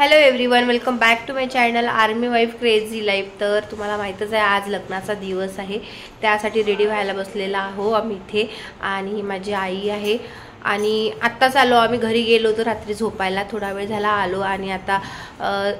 Hello everyone, welcome back to my channel army wife crazy life. तर तुम्हाला माहीतच आहे आज लग्नाचा दिवस आहे, त्यासाठी रेडी व्हायला बसलेला आहो आम्ही इथे। आणि ही माझी आई आहे आणि आत्ताच आलो आम्ही, घरी गेलो होतो रात्री झोपायला, थोडा वेळ झाला आलो आणि आता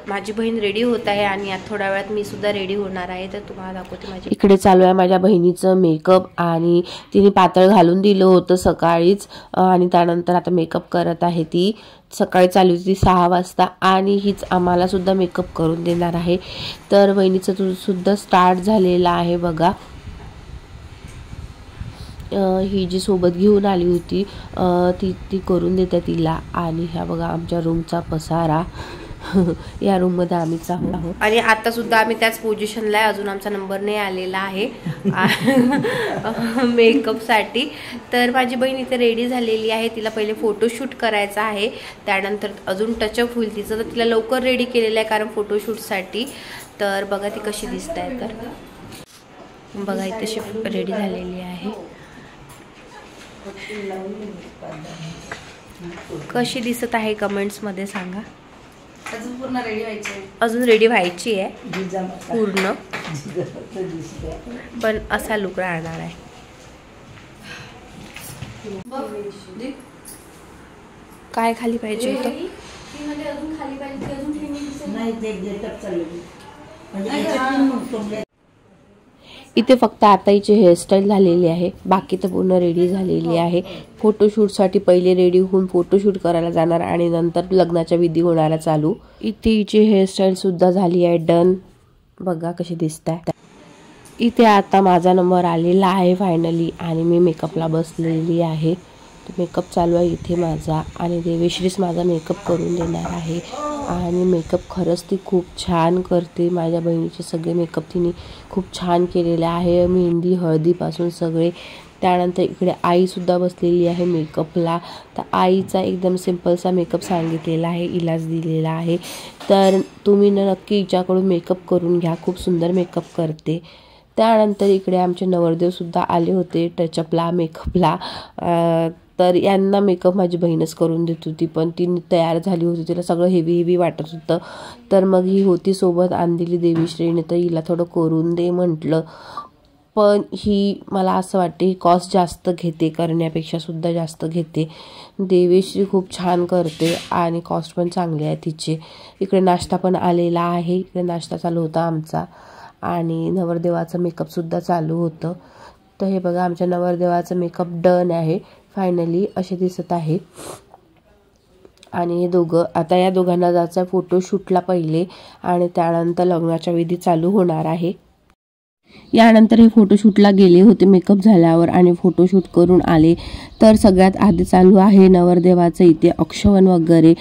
माझी बहीण रेडी होत आहे आणि आता थोड्या वेळात मी सुद्धा रेडी होणार आहे। तर तुम्हाला दाखवते माझी इकडे चालू आहे माझ्या बहिणीचं मेकअप आणि तिने पातळ घालून दिलं होतं सकाळीच आणि त्यानंतर आता मेकअप करत आहे ती। सकाळी चालू होती 6 वाजता आणि हीच आम्हाला सुद्धा मेकअप करून देणार आहे। तर बहिणीचं सुद्धा स्टार्ट झालेला आहे बघा। ही जी सोबत घेऊन आली होती ती करून देते तिला। आणि ह्या बघा आमच्या रूमचा पसारा या रूम मध्ये आम्हीच आहोत आणि आता सुद्धा आम्ही त्याच पोझिशनला आहे, अजून आमचा नंबर नाही आलेला आहे मेकअप साठी। तर माझी बहीण इथे रेडी झालेली आहे, तिला पहिले फोटोशूट करायचा आहे, त्यानंतर अजून टचअप होईल तिचं। तर तिला लवकर रेडी केलेलं आहे कारण फोटोशूट साठी। तर बघा ती कशी दिसत आहे, तर बघा इथे रेडी झालेली आहे। कशी दिसत आहे कमेंट्स मध्ये सांगा। अजून रेडी व्हायची आहे पूर्ण, पण असा लुक राहणार आहे। काय खाली पाहिजे होतं? इथे फक्त आता हिची हेअरस्टाईल झालेली आहे, बाकी तर पूर्ण रेडी झालेली आहे। फोटोशूटसाठी पहिले रेडी होऊन फोटोशूट करायला जाणार आणि नंतर लग्नाच्या विधी होणारा चालू। इथे हिची हेअरस्टाईल सुद्धा झाली आहे डन, बघा कशी दिसत आहे। इथे आता माझा नंबर आलेला आहे फायनली आणि मी मेकअपला बसलेली आहे। मेकअप चालू आहे इथे माझा आणि देवेश्रीच माझा मेकअप करून देणार आहे। आणि मेकअप खरंच ती खूप छान करते, माझ्या बहिणीचे सगळे मेकअप तिने खूप छान केलेले आहे, मेहंदी हळदीपासून सगळे। त्यानंतर इकडे आई सुद्धा बसलेली आहे मेकअपला, तर आईचा एकदम सिंपलसा मेकअप सांगितलेला आहे, इलाज दिलेला आहे। तर तुम्ही नक्की हिच्याकडून मेकअप करून घ्या, खूप सुंदर मेकअप करते। त्यानंतर इकडे आमचे नवरदेव सुद्धा आले होते टचअपला मेकअपला। तर यांना मेकअप माझी बहीणच करून देत होती, पण ती तयार झाली होती, तिला सगळं हेवी वाटत होतं। तर मग ही होती सोबत आणलेली देवीश्रीने, तर हिला थोडं करून दे म्हटलं। पण ही मला असं वाटते ही कॉस्ट जास्त घेते, करण्यापेक्षा सुद्धा जास्त घेते। देवीश्री खूप छान करते आणि कॉस्ट पण चांगली आहे तिची। इकडे नाश्ता पण आलेला आहे, इकडे नाश्ता चालू होता आमचा आणि नवरदेवाचं मेकअप सुद्धा चालू होतं। तर हे बघा आमच्या नवरदेवाचं मेकअप डन आहे फायनली, असे दिसत आहे। आणि हे दोघं आता या दोघांना जायचं आहे फोटोशूटला पहिले आणि त्यानंतर लग्नाच्या विधी चालू होणार आहे। यानंतर हे फोटोशूटला गेले होते मेकअप झाल्यावर आणि फोटोशूट करून आले। तर सगळ्यात आधी चालू आहे नवरदेवाचं इथे औक्षण वगैरे।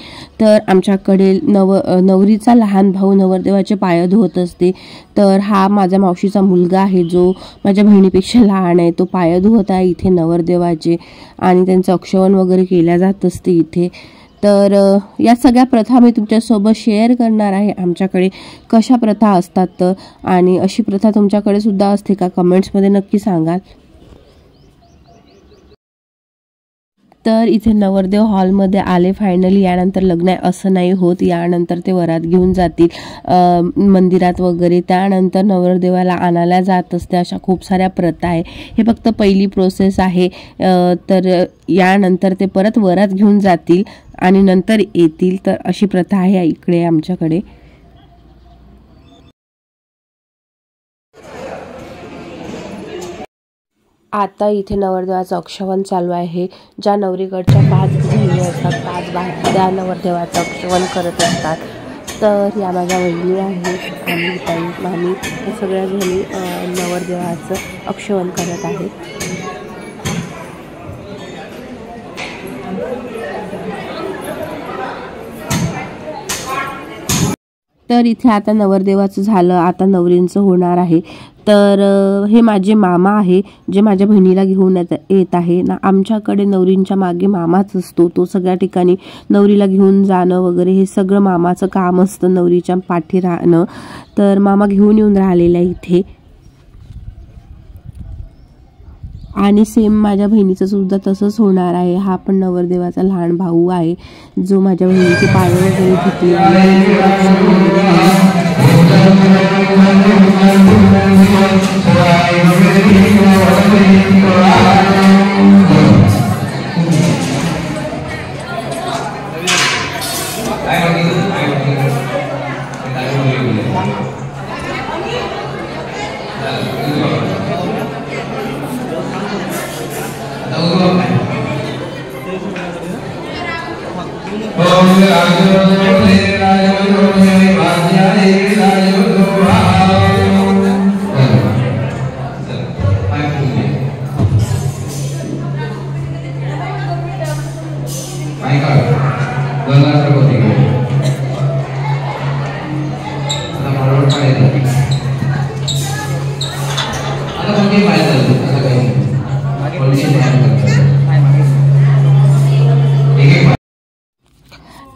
तर आमच्याकडे नवरीचा लहान भाऊ नवरदेवाचे पाय धुवत असते। तर हा माझ्या मावशीचा मुलगा आहे जो माझ्या बहिणीपेक्षा लहान आहे, तो पाय धुवत आहे इथे नवरदेवाचे आणि त्यांचं औक्षण वगैरे केल्या जात असते इथे। तर या सगळ्या प्रथा मी तुमच्यासोबत शेअर करणार आहे, आमच्याकडे कशा प्रथा असतात तर, आणि अशी प्रथा तुमच्याकडे सुद्धा असते का कमेंट्समध्ये नक्की सांगाल। तर इथे नवरदेव हॉलमध्ये आले फायनली। यानंतर लग्न आहे असं नाही होत, यानंतर ते वरात घेऊन जातील मंदिरात वगैरे, त्यानंतर नवरदेवाला आणायला जात असते। अशा खूप साऱ्या प्रथा आहे, हे फक्त पहिली प्रोसेस आहे। तर यानंतर ते परत वरात घेऊन जातील आणि नंतर येतील, तर अशी प्रथा आहे इकडे आमच्याकडे। आता इथे नवरदेवाचं औक्षण चालू आहे। ज्या नवरीकडच्या 5 बहिणी असतात, 5 बाया त्या नवरदेवाचं औक्षण करत असतात। तर या माझ्या बहिणी आहेत आणि ताई मामी या सगळ्या जणी नवरदेवाचं औक्षण करत आहेत। तर इथे आता नवरदेवाचं झालं, आता नवरींचं होणार आहे। तर हे माझे मामा आहे जे माझ्या बहिणीला घेऊन येत आहे ना। आमच्याकडे नवरींच्या मागे मामाच असतो, तो सगळ्या ठिकाणी नवरीला घेऊन जाणं वगैरे हे सगळं मामाचं काम असतं, नवरीच्या पाठी राहणं। तर मामा घेऊन येऊन राहिलेला इथे। आणि सेम माझ्या बहिणीचं सुद्धा तसंच होणार आहे. हा पण नवरदेवाचा लहान भाऊ आहे जो माझ्या बहिणीचे पाय वगैरे धुतले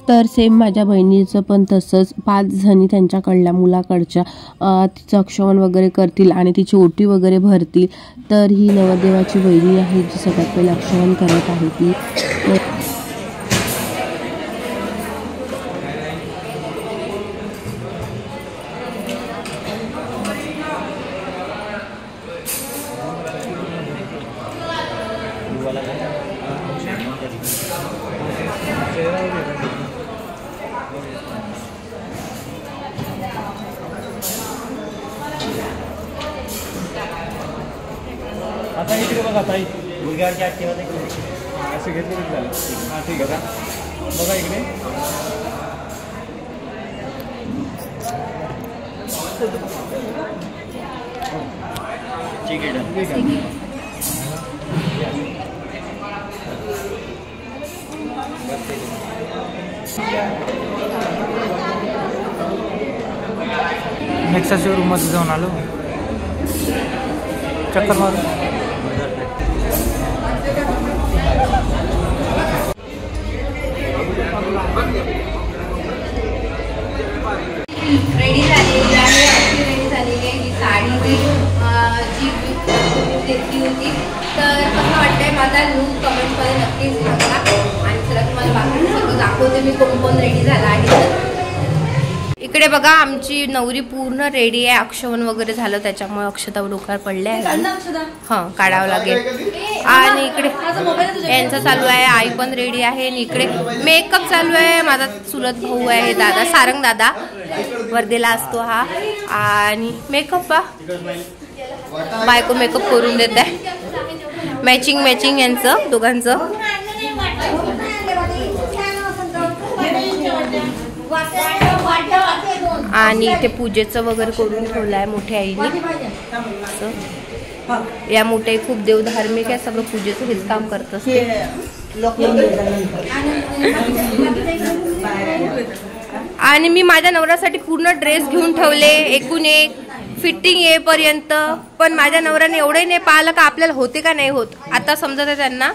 तर सेम माझ्या बहिणीचं पण तसंच 5 जणी त्यांच्याकडल्या मुलाकडच्या तिचं अक्षमण वगैरे करतील आणि तिची ओटी वगैरे भरतील. तर ही नवरदेवाची बहिणी आहे जी सगळ्यात पहिले अक्षमण करत आहे ती. आता इकडे बघा ताई मुलग्यावरची आठवण असं घेतलं तरी झालं. हां ठीक आहे बघा इकडे ठीक आहे ठीक आहे. नेक्सा शोरूम मध्ये जाऊन आलो चक्कर मारून. रेडी झालेली आहे. अशी रेडी झालेली आहे. ही साडी मी जी घेतली होती. तर कसं वाटतंय माझा लूक कमेंटमध्ये नक्कीच सांगा. आणि चला तुम्हाला बाकी सगळं दाखवते मी कोण कोण रेडी झाला आहे. इकडे बघा आमची नवरी पूर्ण रेडी आहे. अक्षमण वगैरे झालं त्याच्यामुळे अक्षता डोक्यावर पडले आहे. हां काढावं लागेल. आणि इकडे यांचं चालू आहे. आई पण रेडी आहे. आणि इकडे मेकअप चालू आहे. माझा चुलत भाऊ आहे दादा सारंग दादा वर्धेला असतो हा. आणि मेकअप बायको मेकअप करून देत आहे. मॅचिंग यांचं दोघांचं. आणि इथे पूजेचं वगैरे करून ठेवलं आहे मोठ्या आईने. या मोठ्या खूप देवधार्मिक आहे. सगळं पूजेचं हेच काम करत असते. आणि मी माझ्या नवऱ्यासाठी पूर्ण ड्रेस घेऊन ठेवले एकूण एक फिटिंग येईपर्यंत. पण माझ्या नवऱ्याने एवढंही नाही पाहिलं का आपल्याला होते का नाही होत. आता समजत आहे त्यांना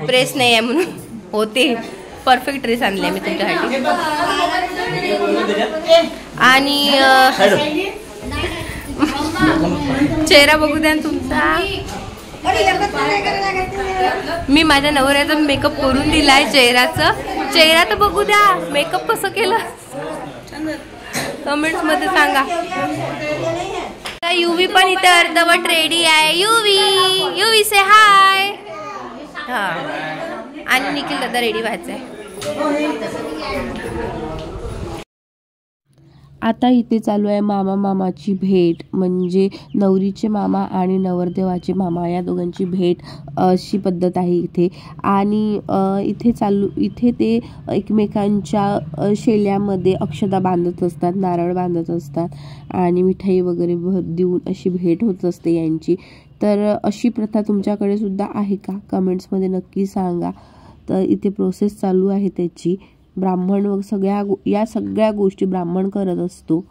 प्रेस नाही आहे म्हणून होते. परफेक्ट ड्रेस आणले मी तुमच्यासाठी. आणि चेहरा बघू द्या तुमचा. मी माझ्या नवऱ्याचा मेकअप करून दिलाय चेहरा तर बघू द्या. मेकअप कसं केलं कमेंट्स मध्ये सांगा. युवी पण इथे अर्धवट रेडी आहे. युवी से हाय. हा आणि निखिल दादा रेडी व्हायचंय. आता इथे चालू आहे मामाची भेट. म्हणजे नवरीचे मामा आणि नवरदेवाचे मामा या दोघांची भेट अशी पद्धत आहे इथे. आणि इथे ते एकमेकांच्या शेल्यामध्ये अक्षता बांधत असतात, नारळ बांधत असतात आणि मिठाई वगैरे देऊन अशी भेट होत असते यांची. तर अशी प्रथा तुमच्याकडे सुद्धा आहे का कमेंट्समध्ये नक्की सांगा. तर इथे प्रोसेस चालू आहे त्याची. ब्राह्मण व या सगळ्या गोष्टी ब्राह्मण करत असतो.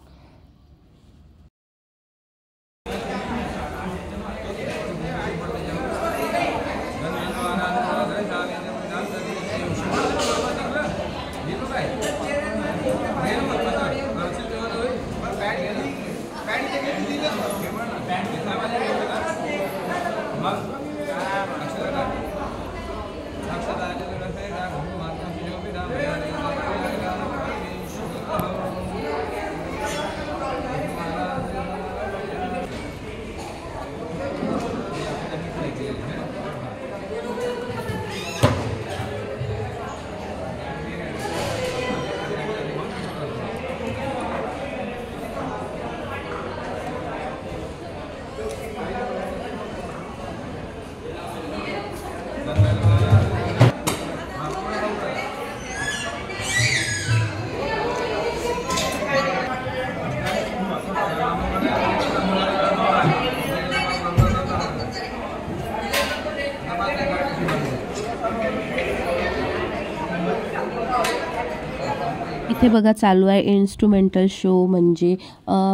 इथे बघा चालू आहे इन्स्ट्रुमेंटल शो. म्हणजे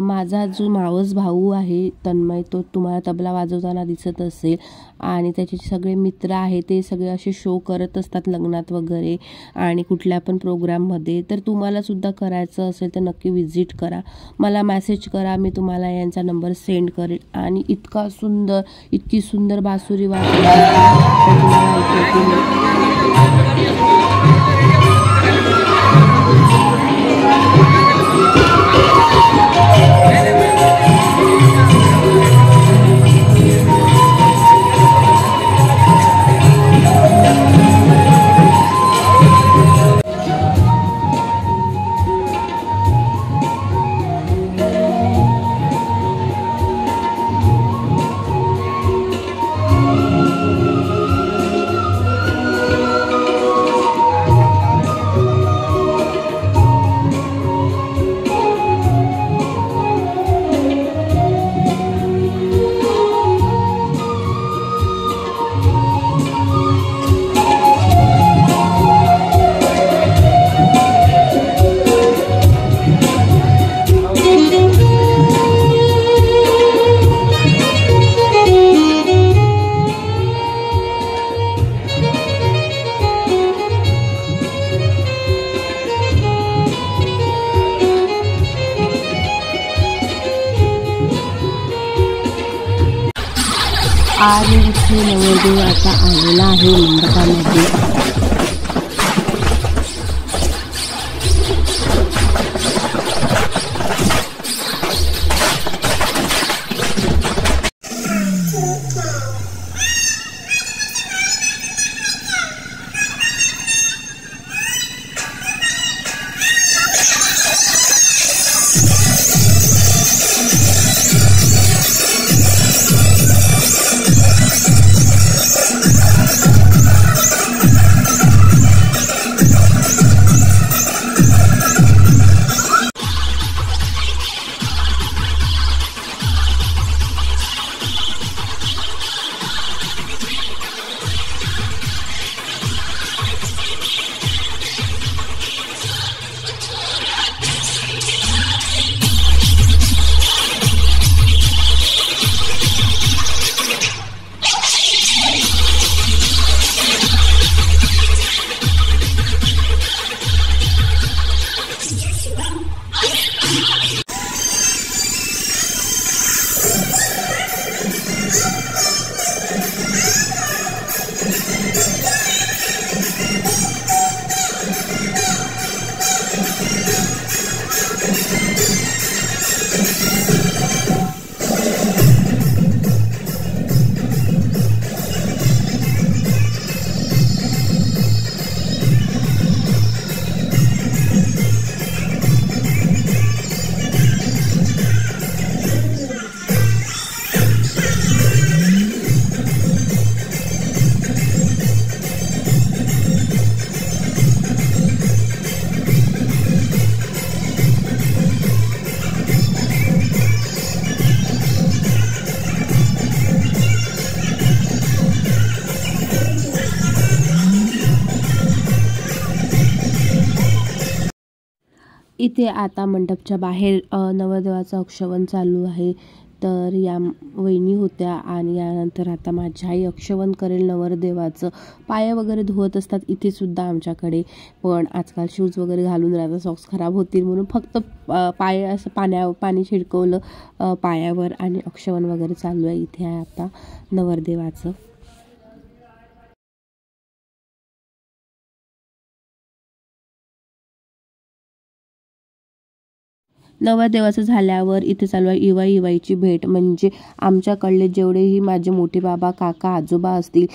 माझा जो मावस भाऊ आहे तन्मय, तो तुम्हाला तबला वाजवताना दिसत असेल आणि त्याचे सगळे मित्र आहे ते सगळे असे शो करत असतात लग्नात वगैरे आणि कुठल्या पण प्रोग्राममध्ये. तर तुम्हाला सुद्धा करायचं असेल तर नक्की व्हिजिट करा, मला मेसेज करा, मी तुम्हाला यांचा नंबर सेंड करेन. आणि इतकी सुंदर बासुरी आणि इथे नवरदेव आता आलेला आहे मंडपामध्ये. इथे आता मंडपच्या बाहेर नवरदेवाचं अक्षवण चालू आहे. तर या वहिनी होत्या आणि यानंतर आता माझी आई अक्षवण करेल नवरदेवाचं. पाय वगैरे धुवत असतात इथे सुद्धा आमच्याकडे, पण आजकाल शूज वगैरे घालून राहतात, सॉक्स खराब होतील म्हणून फक्त पाय असं पाणी छिडकवलं पायावर आणि अक्षवण वगैरे चालू आहे इथे आहे आता नवरदेवाचं. नवरदेवाचं झाल्यावर इथे चालू आहे इवाईची भेट. म्हणजे आमच्याकडले जेवढेही माझे मोठे बाबा काका आजोबा असतील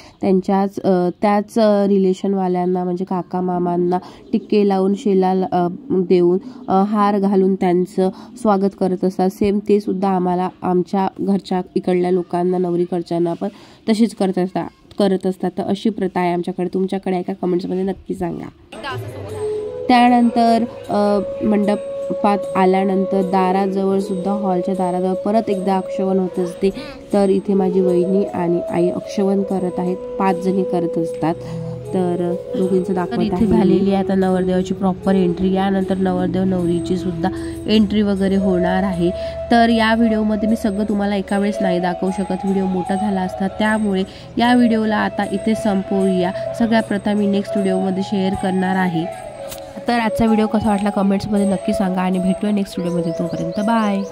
त्याच रिलेशनवाल्यांना म्हणजे काका मामांना टिक्के लावून शेला देऊन हार घालून त्यांचं स्वागत करत असतात. सेम ते सुद्धा आम्हाला आमच्या घरच्या इकडल्या लोकांना नवरीकडच्यांना पण तशीच करत असतात. तर अशी प्रथा आहे आमच्याकडे. तुमच्याकडे आहे का? कमेंट्समध्ये नक्की सांगा. त्यानंतर मंडपात आल्यानंतर दाराजवळ सुद्धा हॉलच्या दाराजवळ परत एकदा अक्षवण होत असते. तर इथे माझी वहिनी आणि आई अक्षवण करत आहेत. 5 जणी करत असतात. तर दोघींचं दाखवत इथे झालेली आहे आता नवरदेवाची प्रॉपर एंट्री, यानंतर नवरदेव नवरीची सुद्धा एंट्री वगैरे होणार आहे। तर या व्हिडिओमध्ये मी सगळं तुम्हाला एका वेळेस नाही दाखवू शकत, व्हिडिओ मोठा झाला असता, त्यामुळे या व्हिडिओला आता इथे संपवूया। सगळ्या प्रथा मी नेक्स्ट व्हिडिओमध्ये शेअर करणार आहे। तर आजचा व्हिडिओ कसा वाटला कमेंट्समध्ये नक्की सांगा आणि भेटूया नेक्स्ट व्हिडिओमध्ये, तोपर्यंत बाय।